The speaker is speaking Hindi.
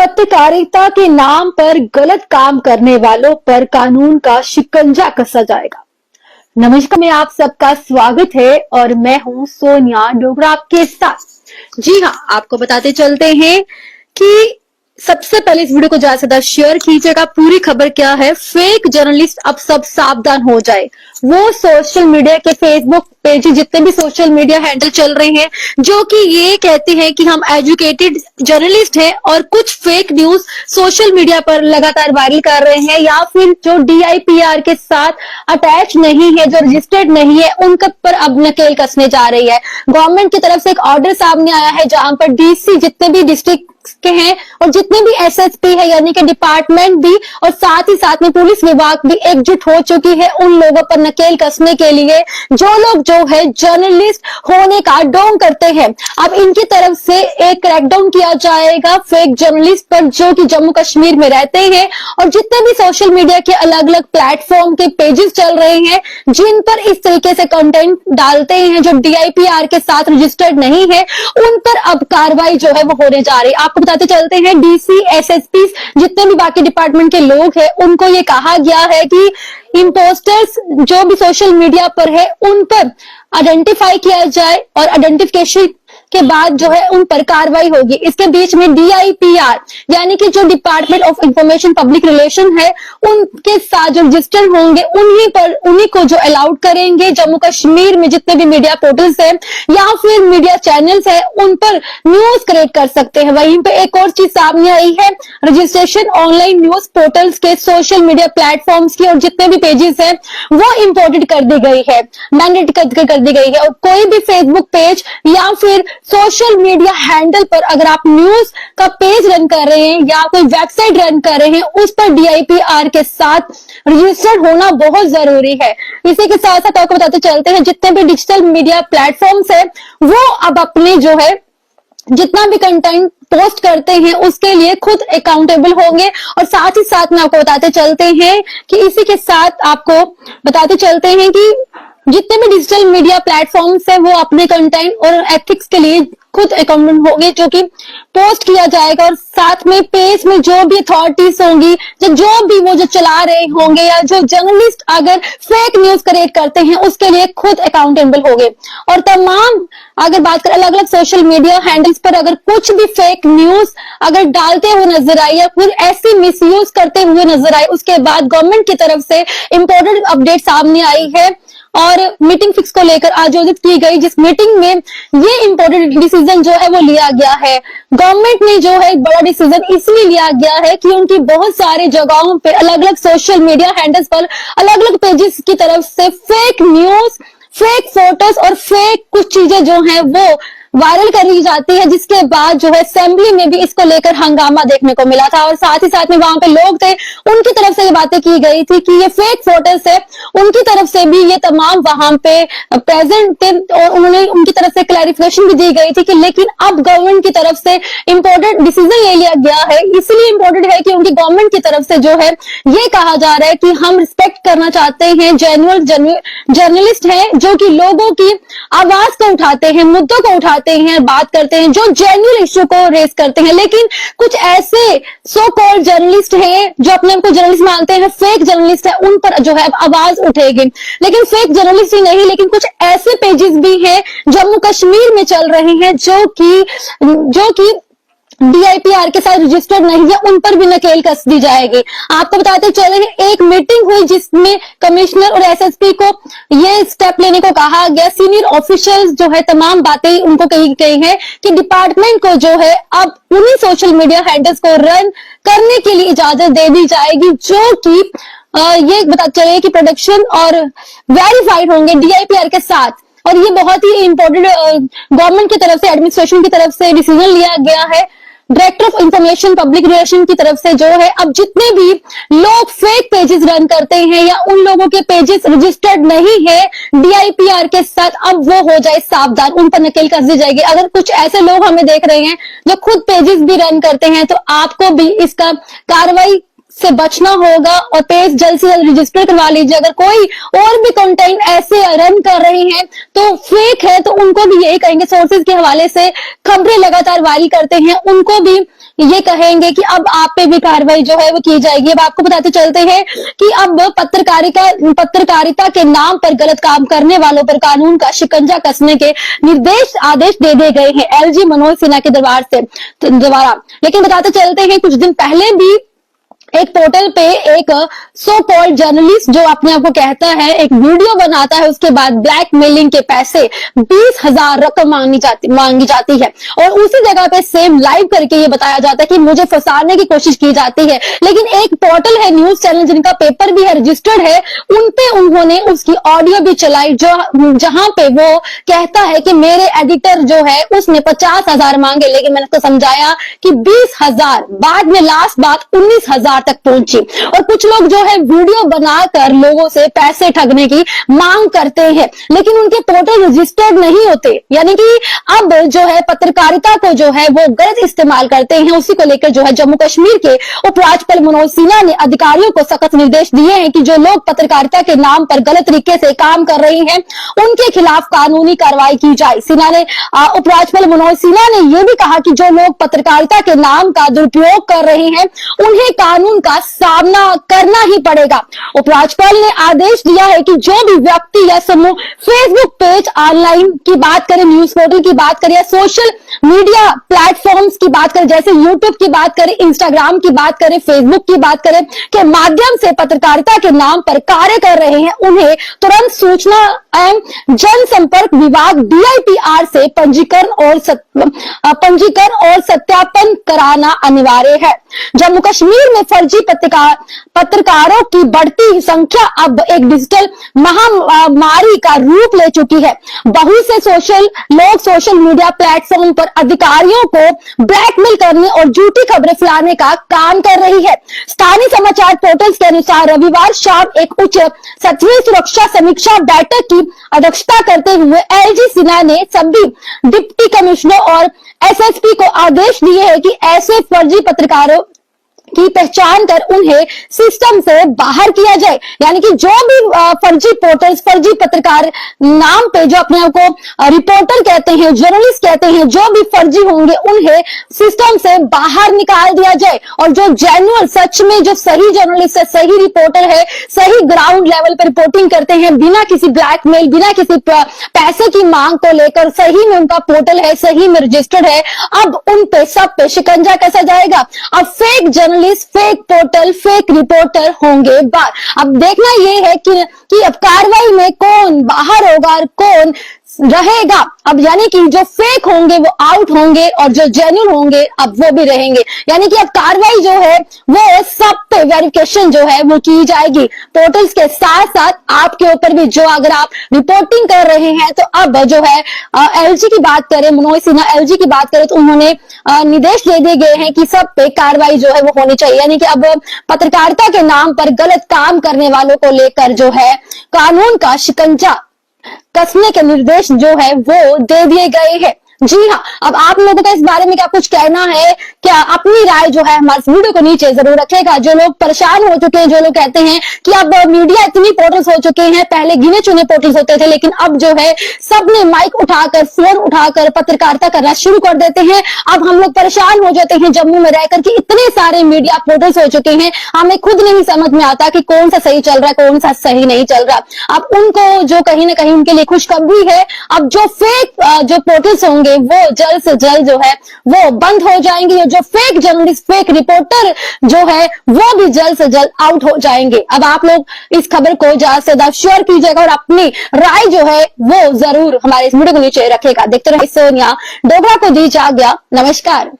पत्रकारिता के नाम पर गलत काम करने वालों पर कानून का शिकंजा कसा जाएगा। नमस्कार, में आप सबका स्वागत है और मैं हूं सोनिया डोगरा आपके साथ। जी हाँ, आपको बताते चलते हैं कि सबसे पहले इस वीडियो को ज्यादा से ज्यादा शेयर कीजिएगा। पूरी खबर क्या है, फेक जर्नलिस्ट अब सब सावधान हो जाए। वो सोशल मीडिया के फेसबुक पेज, जितने भी सोशल मीडिया हैंडल चल रहे हैं, जो कि ये कहते हैं कि हम एजुकेटेड जर्नलिस्ट हैं और कुछ फेक न्यूज सोशल मीडिया पर लगातार वायरल कर रहे हैं, या फिर जो DIPR के साथ अटैच नहीं है, जो रजिस्टर्ड नहीं है, उनके पर अब नकेल कसने जा रही है। गवर्नमेंट की तरफ से एक ऑर्डर सामने आया है जहां पर DC जितने भी डिस्ट्रिक्ट के हैं और जितने भी SSP है यानी कि डिपार्टमेंट भी, और साथ ही साथ में पुलिस विभाग भी एकजुट हो चुकी है उन लोगों पर नकेल कसने के लिए जो लोग जो है जर्नलिस्ट होने का ढोंग करते हैं। अब इनकी तरफ से एक क्रैकडाउन किया जाएगा फेक जर्नलिस्ट पर जो कि जम्मू कश्मीर में रहते हैं, और जितने भी सोशल मीडिया के अलग अलग प्लेटफॉर्म के पेजेस चल रहे हैं जिन पर इस तरीके से कंटेंट डालते हैं जो DIPR के साथ रजिस्टर्ड नहीं है, उन पर अब कार्रवाई जो है वो होने जा रही है। आपको बताते चलते हैं DC SSP जितने भी बाकी डिपार्टमेंट के लोग हैं उनको ये कहा गया है कि इम्पोस्टर्स जो भी सोशल मीडिया पर है उन पर आइडेंटिफाई किया जाए और आइडेंटिफिकेशन के बाद जो है उन पर कार्रवाई होगी। इसके बीच में DIPR यानी कि जो department of information public relation है उनके साथ जो रजिस्टर होंगे उन्हीं को जो अलाउड करेंगे। जम्मू कश्मीर में जितने भी मीडिया पोर्टल्स है या फिर मीडिया चैनल्स है उन पर न्यूज क्रिएट कर सकते हैं। वहीं पे एक और चीज सामने आई है, रजिस्ट्रेशन ऑनलाइन न्यूज पोर्टल्स के सोशल मीडिया प्लेटफॉर्म्स की और जितने भी पेजेस है वो इम्पोर्टेड कर दी गई है, मैंडेट कर दी गई है। और कोई भी फेसबुक पेज या फिर सोशल मीडिया हैंडल पर अगर आप न्यूज का पेज रन कर रहे हैं या कोई वेबसाइट रन कर रहे हैं, उस पर DIPR के साथ रजिस्टर्ड होना बहुत जरूरी है। इसी के साथ साथ आपको बताते चलते हैं जितने भी डिजिटल मीडिया प्लेटफॉर्म्स है वो अब अपने जो है जितना भी कंटेंट पोस्ट करते हैं उसके लिए खुद अकाउंटेबल होंगे। और साथ ही साथ में आपको बताते चलते हैं कि इसी के साथ आपको बताते चलते हैं कि जितने भी डिजिटल मीडिया प्लेटफॉर्म्स है वो अपने कंटेंट और एथिक्स के लिए खुद अकाउंटेंट होंगे जो कि पोस्ट किया जाएगा। और साथ में पेज में जो भी अथॉरिटीज होंगी, जो भी वो जो चला रहे होंगे या जो जर्नलिस्ट अगर फेक न्यूज क्रिएट करते हैं उसके लिए खुद अकाउंटेबल होंगे। और तमाम अगर बात करें अलग अलग सोशल मीडिया हैंडल्स पर अगर कुछ भी फेक न्यूज अगर डालते हुए नजर आए या फिर ऐसी मिसयूज करते हुए नजर आए, उसके बाद गवर्नमेंट की तरफ से इंपॉर्टेंट अपडेट सामने आई है और मीटिंग फिक्स को लेकर आयोजित की गई, जिस मीटिंग में ये इंपॉर्टेंट डिसीजन जो है वो लिया गया है। गवर्नमेंट ने जो है एक बड़ा डिसीजन इसलिए लिया गया है कि उनकी बहुत सारे जगहों पे अलग अलग सोशल मीडिया हैंडल्स पर अलग अलग पेजेस की तरफ से फेक न्यूज, फेक फोटोज और फेक कुछ चीजें जो है वो वायरल कर दी जाती है, जिसके बाद जो है असेंबली में भी इसको लेकर हंगामा देखने को मिला था। और साथ ही साथ में वहां पे लोग थे, उनकी तरफ से ये बातें की गई थी कि ये फेक फोटोज है, उनकी तरफ से भी ये तमाम वहां पे प्रेजेंट थे और उन्होंने उनकी तरफ से क्लैरिफिकेशन भी दी गई थी कि लेकिन अब गवर्नमेंट की तरफ से इंपॉर्टेंट डिसीजन ले लिया गया है। इसलिए इंपॉर्टेंट है कि उनकी गवर्नमेंट की तरफ से जो है ये कहा जा रहा है कि हम रिस्पेक्ट करना चाहते हैं, जेन्युइन जर्नलिस्ट है जो कि लोगों की आवाज को उठाते हैं, मुद्दों को उठाते हैं, बात करते हैं, जो जेन्युइन इश्यू को रेस करते हैं। लेकिन कुछ ऐसे सो कॉल्ड जर्नलिस्ट हैं जो अपने को जर्नलिस्ट मानते हैं, फेक जर्नलिस्ट है, उन पर जो है अब आवाज उठेगी। लेकिन फेक जर्नलिस्ट ही नहीं, लेकिन कुछ ऐसे पेजेस भी हैं जम्मू कश्मीर में चल रहे हैं जो कि DIPR के साथ रजिस्टर्ड नहीं है, उन पर भी नकेल कस दी जाएगी। आपको बताते चले एक मीटिंग हुई जिसमें कमिश्नर और SSP को ये स्टेप लेने को कहा गया। सीनियर ऑफिशियल्स जो है तमाम बातें उनको कही गई है कि डिपार्टमेंट को जो है अब उन्हीं सोशल मीडिया हैंडल्स को रन करने के लिए इजाजत दे दी जाएगी जो कि ये बता चले कि प्रोडक्शन और वेरीफाइड होंगे DIPR के साथ। और ये बहुत ही इंपॉर्टेंट गवर्नमेंट की तरफ से, एडमिनिस्ट्रेशन की तरफ से डिसीजन लिया गया है। Director of information public relation की तरफ से जो है अब जितने भी लोग फेक पेजेस रन करते हैं या उन लोगों के पेजेस रजिस्टर्ड नहीं है DIPR के साथ, अब वो हो जाए सावधान, उन पर नकेल कस दी जाएगी। अगर कुछ ऐसे लोग हमें देख रहे हैं जो खुद पेजेस भी रन करते हैं तो आपको भी इसका कार्रवाई से बचना होगा और पेज जल्द से जल्द रजिस्टर करवा लीजिए। अगर कोई और भी कंटेंट ऐसे रन कर रही हैं तो फेक है तो उनको भी यही कहेंगे, सोर्सेज के हवाले से खबरें लगातार वायरल करते हैं, उनको भी ये कहेंगे कि अब आप पे भी कार्रवाई जो है वो की जाएगी। अब आपको बताते चलते हैं कि अब पत्रकारिता के नाम पर गलत काम करने वालों पर कानून का शिकंजा कसने के आदेश दे दिए गए हैं एलजी मनोज सिन्हा के द्वारा। लेकिन बताते चलते हैं कुछ दिन पहले भी एक पोर्टल पे एक सो कॉल्ड जर्नलिस्ट जो अपने आप को कहता है एक वीडियो बनाता है, उसके बाद ब्लैकमेलिंग के पैसे 20,000 रकम मांगी जाती है और उसी जगह पे सेम लाइव करके ये बताया जाता है कि मुझे फंसाने की कोशिश की जाती है। लेकिन एक पोर्टल है, न्यूज चैनल जिनका पेपर भी है, रजिस्टर्ड है, उनपे उन्होंने उसकी ऑडियो भी चलाई जहां पे वो कहता है कि मेरे एडिटर जो है उसने 50,000 मांगे, लेकिन मैंने उसको समझाया कि 20,000, बाद में लास्ट बात 19,000 तक पहुंची। और कुछ लोग जो है वीडियो बनाकर लोगों से पैसे ठगने की मांग करते हैं, लेकिन उनके पोर्टल रजिस्टर्ड नहीं होते, यानी कि अब जो है पत्रकारिता को जो है वो गलत इस्तेमाल करते हैं। उसी को लेकर जो है जम्मू कश्मीर के उपराज्यपाल मनोज सिन्हा ने अधिकारियों को सख्त निर्देश दिए हैं कि जो लोग पत्रकारिता के नाम पर गलत तरीके से काम कर रहे हैं उनके खिलाफ कानूनी कार्रवाई की जाए। उपराज्यपाल मनोज सिन्हा ने यह भी कहा कि जो लोग पत्रकारिता के नाम का दुरुपयोग कर रहे हैं उन्हें कानून का सामना करना ही पड़ेगा। उपराज्यपाल ने आदेश दिया है कि जो भी व्यक्ति या समूह फेसबुक पेज, ऑनलाइन की बात करें, न्यूज पोर्टल की बात करें या सोशल मीडिया प्लेटफॉर्म्स की बात करें, जैसे यूट्यूब की बात करें, इंस्टाग्राम की बात करें, फेसबुक की बात करें, के माध्यम से पत्रकारिता के नाम पर कार्य कर रहे हैं, उन्हें तुरंत सूचना एवं जनसंपर्क विभाग DIPR से पंजीकरण और सत्यापन कराना अनिवार्य है। जम्मू कश्मीर में फर्जी पत्रकारों की बढ़ती संख्या अब एक डिजिटल महामारी का रूप ले चुकी है। बहुत से सोशल मीडिया प्लेटफॉर्म पर अधिकारियों को ब्लैकमेल करने और झूठी खबरें फैलाने का काम कर रही है। स्थानीय समाचार पोर्टल्स के अनुसार रविवार शाम एक उच्च सतही सुरक्षा समीक्षा बैठक की अध्यक्षता करते हुए एलजी सिन्हा ने सभी डिप्टी कमिश्नर और SSP को आदेश दिए हैं कि ऐसे फर्जी पत्रकारों की पहचान कर उन्हें सिस्टम से बाहर किया जाए। यानी कि जो भी फर्जी पोर्टल्स, फर्जी पत्रकार नाम पे जो अपने आप को रिपोर्टर कहते हैं, जर्नलिस्ट कहते हैं, जो भी फर्जी होंगे उन्हें सिस्टम से बाहर निकाल दिया जाए और जो जेन्युइन, सच में जो सही जर्नलिस्ट है, सही रिपोर्टर है, सही ग्राउंड लेवल पर रिपोर्टिंग करते हैं बिना किसी ब्लैकमेल, बिना किसी पैसे की मांग को लेकर, सही में उनका पोर्टल है, सही में रजिस्टर्ड है, अब उन पे सब पे शिकंजा कसा जाएगा। अब fake journalist, fake portal, fake reporter होंगे बाहर। अब देखना यह है कि अब कार्रवाई में कौन बाहर होगा और कौन रहेगा। अब यानी कि जो फेक होंगे वो आउट होंगे और जो जेन्युइन होंगे अब वो भी रहेंगे। यानी कि अब कार्रवाई जो है वो सब पे वेरिफिकेशन जो है वो की जाएगी। पोर्टल्स के साथ साथ आपके ऊपर भी, जो अगर आप रिपोर्टिंग कर रहे हैं तो अब जो है एलजी की बात करें, मनोज सिन्हा एलजी की बात करें तो उन्होंने निर्देश दे दिए गए हैं कि सब पे कार्रवाई जो है वो होनी चाहिए। यानी कि अब पत्रकारिता के नाम पर गलत काम करने वालों को लेकर जो है कानून का शिकंजा कसने के निर्देश जो है वो दे दिए गए हैं। जी हाँ, अब आप लोगों का इस बारे में क्या कुछ कहना है, क्या अपनी राय जो है हमारे वीडियो को नीचे जरूर रखेगा। जो लोग परेशान हो चुके हैं, जो लोग कहते हैं कि अब मीडिया इतनी पोर्टल्स हो चुके हैं, पहले गिने चुने पोर्टल्स होते थे, लेकिन अब जो है सबने माइक उठाकर, फोन उठाकर पत्रकारिता करना शुरू कर देते हैं। अब हम लोग परेशान हो जाते हैं जम्मू में रहकर कि इतने सारे मीडिया पोर्टल्स हो चुके हैं, हमें खुद नहीं समझ में आता कि कौन सा सही चल रहा है, कौन सा सही नहीं चल रहा। अब उनको जो कहीं ना कहीं उनके लिए खुशखबरी है, अब जो फेक जो पोर्टल्स होंगे वो जल्द से जल्द जो है वो बंद हो जाएंगे। जो फेक जर्नलिस्ट, फेक रिपोर्टर जो है वो भी जल्द से जल्द आउट हो जाएंगे। अब आप लोग इस खबर को ज्यादा से ज्यादा शेयर कीजिएगा और अपनी राय जो है वो जरूर हमारे इस वीडियो को नीचे रखेगा। देखते रहिए सोनिया डोगरा को दी आज्ञा। नमस्कार।